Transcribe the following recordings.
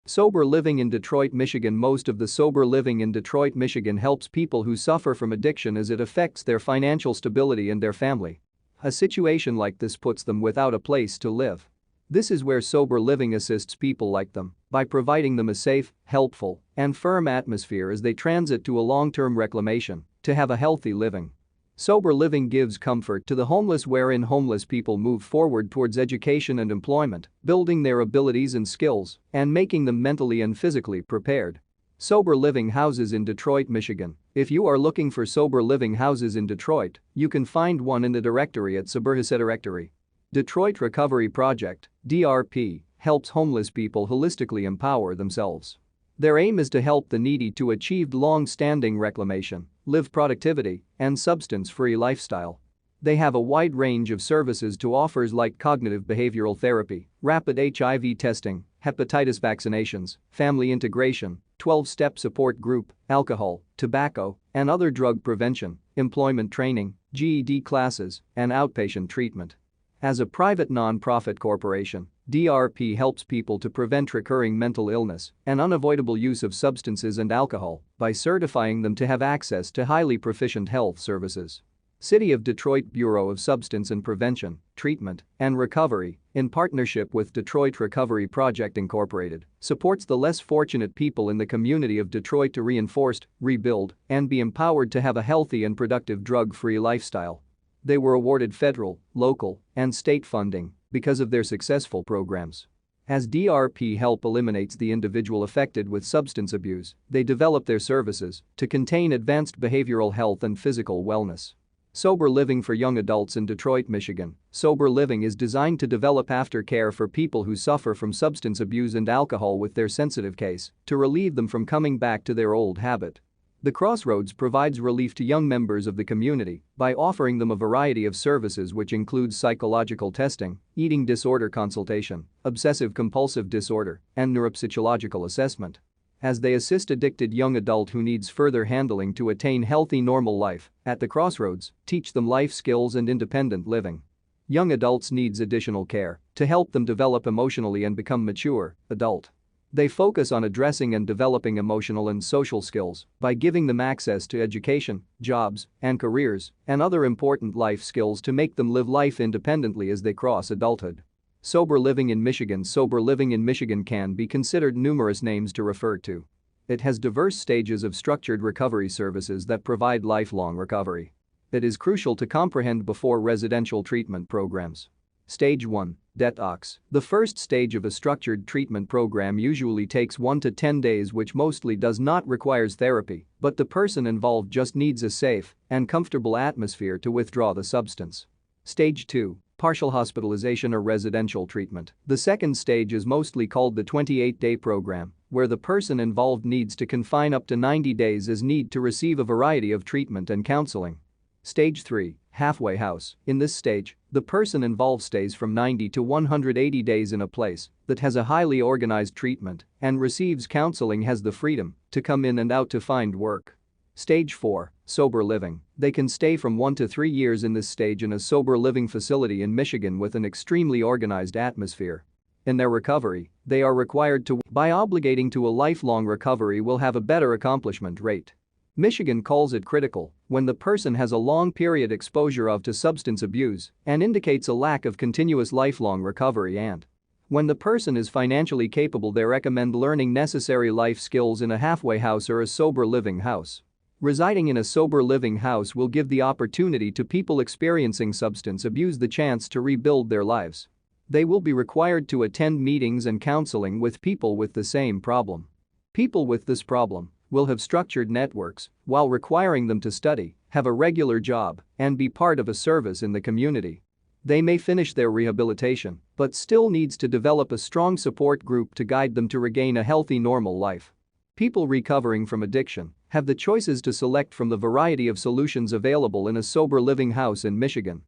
Sober living in Detroit, Michigan. Most of the sober living in Detroit, Michigan helps people who suffer from addiction as it affects their financial stability and their family. A situation like this puts them without a place to live. This is where sober living assists people like them by providing them a safe, helpful, and firm atmosphere as they transit to a long-term reclamation to have a healthy living. Sober living gives comfort to the homeless, wherein homeless people move forward towards education and employment, building their abilities and skills, and making them mentally and physically prepared. Sober living houses in Detroit, Michigan. If you are looking for sober living houses in Detroit, you can find one in the directory at Suburhasa Directory. Detroit Recovery Project, DRP, helps homeless people holistically empower themselves. Their aim is to help the needy to achieve long-standing reclamation, live productivity, and substance-free lifestyle. They have a wide range of services to offers like cognitive behavioral therapy, rapid HIV testing, hepatitis vaccinations, family integration, 12-step support group, alcohol, tobacco, and other drug prevention, employment training, GED classes, and outpatient treatment. As a private non-profit corporation, DRP helps people to prevent recurring mental illness and unavoidable use of substances and alcohol by certifying them to have access to highly proficient health services. City of Detroit Bureau of Substance and Prevention, Treatment, and Recovery, in partnership with Detroit Recovery Project Incorporated, supports the less fortunate people in the community of Detroit to reinforce, rebuild, and be empowered to have a healthy and productive drug-free lifestyle. They were awarded federal, local, and state funding because of their successful programs. As DRP help eliminates the individual affected with substance abuse, they develop their services to contain advanced behavioral health and physical wellness. Sober living for young adults in Detroit, Michigan. Sober living is designed to develop aftercare for people who suffer from substance abuse and alcohol with their sensitive case to relieve them from coming back to their old habit. The Crossroads provides relief to young members of the community by offering them a variety of services which includes psychological testing, eating disorder consultation, obsessive-compulsive disorder, and neuropsychological assessment. As they assist addicted young adult who needs further handling to attain healthy normal life, at the Crossroads, teach them life skills and independent living. Young adults needs additional care to help them develop emotionally and become mature, adult. They focus on addressing and developing emotional and social skills by giving them access to education, jobs, and careers, and other important life skills to make them live life independently as they cross adulthood. Sober living in Michigan. Sober living in Michigan can be considered numerous names to refer to. It has diverse stages of structured recovery services that provide lifelong recovery. It is crucial to comprehend before residential treatment programs. Stage 1. Detox. The first stage of a structured treatment program usually takes 1 to 10 days, which mostly does not requires therapy, but the person involved just needs a safe and comfortable atmosphere to withdraw the substance. Stage 2. Partial hospitalization or residential treatment. The second stage is mostly called the 28-day program, where the person involved needs to confine up to 90 days as need to receive a variety of treatment and counseling. Stage 3. Halfway house. In this stage, the person involved stays from 90 to 180 days in a place that has a highly organized treatment and receives counseling, has the freedom to come in and out to find work. Stage 4. Sober living. They can stay from 1 to 3 years in this stage in a sober living facility in Michigan with an extremely organized atmosphere. In their recovery, they are required to, by obligating to a lifelong recovery, will have a better accomplishment rate. Michigan calls it critical when the person has a long period exposure to substance abuse and indicates a lack of continuous lifelong recovery, and when the person is financially capable, they recommend learning necessary life skills in a halfway house or a sober living house. Residing in a sober living house will give the opportunity to people experiencing substance abuse the chance to rebuild their lives. They will be required to attend meetings and counseling with people with the same problem. People with this problem will have structured networks while requiring them to study, have a regular job, and be part of a service in the community. They may finish their rehabilitation but still needs to develop a strong support group to guide them to regain a healthy normal life. People recovering from addiction have the choices to select from the variety of solutions available in a sober living house in Michigan.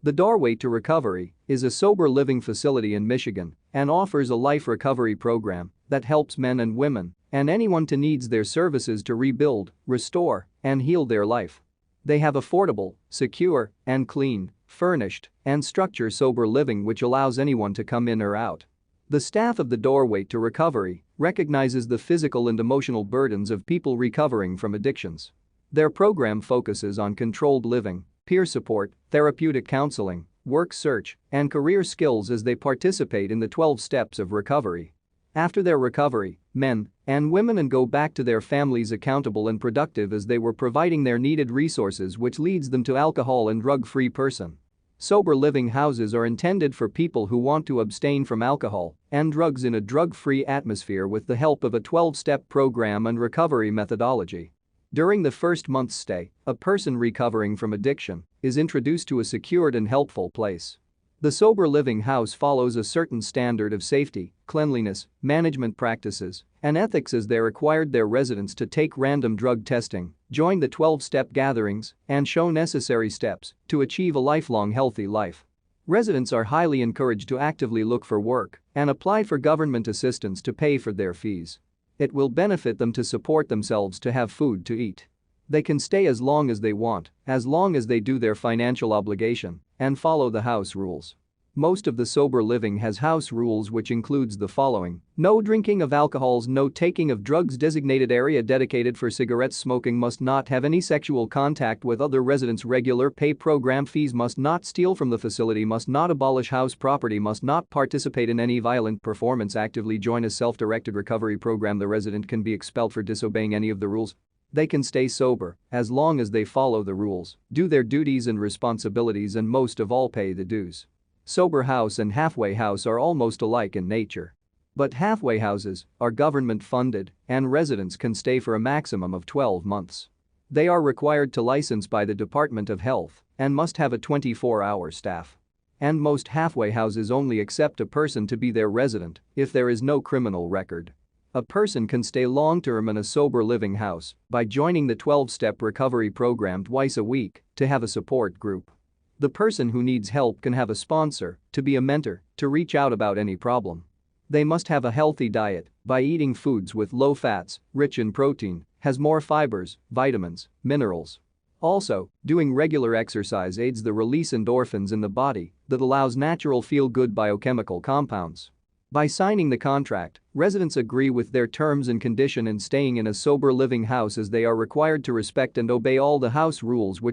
The Doorway to Recovery is a sober living facility in Michigan and offers a life recovery program that helps men and women and anyone who needs their services to rebuild, restore, and heal their life. They have affordable, secure, and clean, furnished, and structured sober living which allows anyone to come in or out. The staff of the Doorway to Recovery recognizes the physical and emotional burdens of people recovering from addictions. Their program focuses on controlled living, peer support, therapeutic counseling, work search, and career skills as they participate in the 12 steps of recovery. After their recovery, men and women go back to their families accountable and productive as they were providing their needed resources, which leads them to alcohol and drug-free person. Sober living houses are intended for people who want to abstain from alcohol and drugs in a drug-free atmosphere with the help of a 12-step program and recovery methodology. During the first month's stay, a person recovering from addiction is introduced to a secured and helpful place. The sober living house follows a certain standard of safety, cleanliness, management practices, and ethics as they required their residents to take random drug testing, join the 12-step gatherings, and show necessary steps to achieve a lifelong healthy life. Residents are highly encouraged to actively look for work and apply for government assistance to pay for their fees. It will benefit them to support themselves to have food to eat. They can stay as long as they want, as long as they do their financial obligation and follow the house rules. Most of the sober living has house rules, which includes the following: no drinking of alcohols, no taking of drugs, designated area dedicated for cigarettes, smoking, must not have any sexual contact with other residents, regular pay program fees, must not steal from the facility, must not abolish house property, must not participate in any violent performance, actively join a self-directed recovery program. The resident can be expelled for disobeying any of the rules. They can stay sober as long as they follow the rules, do their duties and responsibilities, and most of all pay the dues. Sober house and halfway house are almost alike in nature. But halfway houses are government funded and residents can stay for a maximum of 12 months. They are required to license by the Department of Health and must have a 24-hour staff. And most halfway houses only accept a person to be their resident if there is no criminal record. A person can stay long-term in a sober living house by joining the 12-step recovery program twice a week to have a support group. The person who needs help can have a sponsor to be a mentor to reach out about any problem. They must have a healthy diet by eating foods with low fats, rich in protein, has more fibers, vitamins, minerals. Also, doing regular exercise aids the release endorphins in the body that allows natural feel-good biochemical compounds. By signing the contract, residents agree with their terms and condition in staying in a sober living house as they are required to respect and obey all the house rules, which